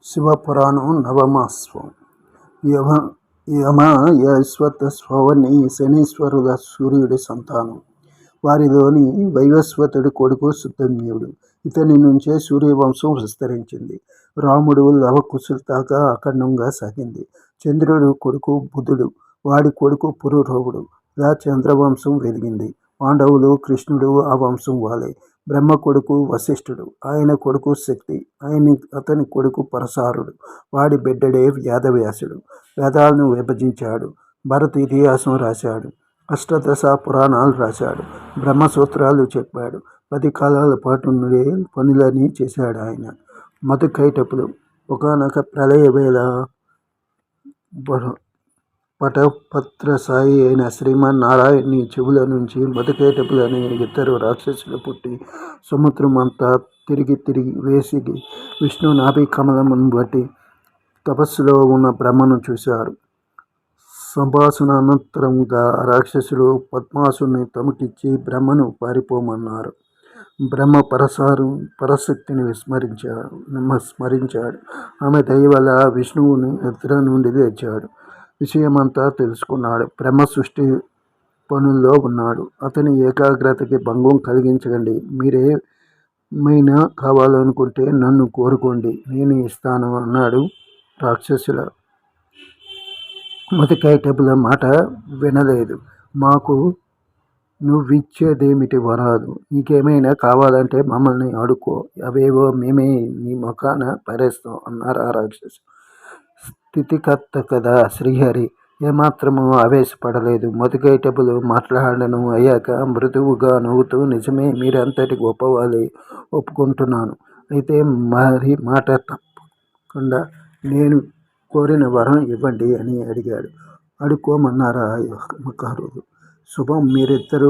శివపురాణం నవమాస్వం యమ యశ్వతస్వని శనీశ్వరుల సూర్యుడి సంతానం. వారిలోని వైవస్వతుడి కొడుకు సుతన్యుడు. ఇతని నుంచే సూర్యవంశం విస్తరించింది. రాముడు లవకుశుల దాకా అఖండంగా సాగింది. చంద్రుడు కొడుకు బుధుడు, వాడి కొడుకు పురూరవుడు. ఇలా చంద్రవంశం వెలిగింది. పాండవులు, కృష్ణుడు ఆ వంశం వాళ్ళే. బ్రహ్మ కొడుకు వశిష్ఠుడు, ఆయన కొడుకు శక్తి, అతని కొడుకు పరసారుడు, వాడి బిడ్డడే వేదవ్యాసుడు. వేదాలను విభజించాడు. భరత ఇతిహాసం రాశాడు. అష్టదశ పురాణాలు రాశాడు. బ్రహ్మసూత్రాలు చెప్పాడు. 10 కాలాల పాటు నుండే పనులని చేశాడు ఆయన. మధుకైటపులు ఒకానొక ప్రళయ వేళ పటపత్రసాయి అయిన శ్రీమన్నారాయణుని చెవుల నుంచి మధుకైటపులు అనే 2 రాక్షసులు పుట్టి సముద్రం అంతా తిరిగి వేసి విష్ణు నాభి కమలమును బట్టి తపస్సులో ఉన్న బ్రహ్మను చూశారు. సంభాషణానంతరంగా రాక్షసులు పద్మాసుని తమకిచ్చి బ్రహ్మను పారిపోమన్నారు. బ్రహ్మ పరశక్తిని స్మరించాడు. ఆమె దయ వల్ల విష్ణువుని నిద్ర నుండి లేచాడు. విషయమంతా తెలుసుకున్నాడు. బ్రహ్మ సృష్టి పనుల్లో ఉన్నాడు. అతని ఏకాగ్రతకి భంగం కలిగించకండి. మీరేమైనా కావాలనుకుంటే నన్ను కోరుకోండి, నేను ఇస్తాను అన్నాడు. రాక్షసుల మధుకైటపుల మాట వినలేదు. మాకు నువ్విచ్చేదేమిటి వరాలు? నీకేమైనా కావాలంటే మమ్మల్ని అడుక్కో, అవేవో మేమే నీ ముఖాన పారేస్తాం అన్నారు ఆ రాక్షసు. స్థితికర్త కదా శ్రీహరి ఏమాత్రమూ ఆవేశపడలేదు. మధుకైటపులు మాట్లాడడం అయ్యాక మృదువుగా నవ్వుతూ, నిజమే, మీరంతటి గొప్పవాళ్ళే, ఒప్పుకుంటున్నాను. అయితే మరి మాట తప్పకుండా నేను కోరిన వరం ఇవ్వండి అని అడిగాడు. అడుక్కోమన్నారా మకారులు. శుభం, మీరిద్దరూ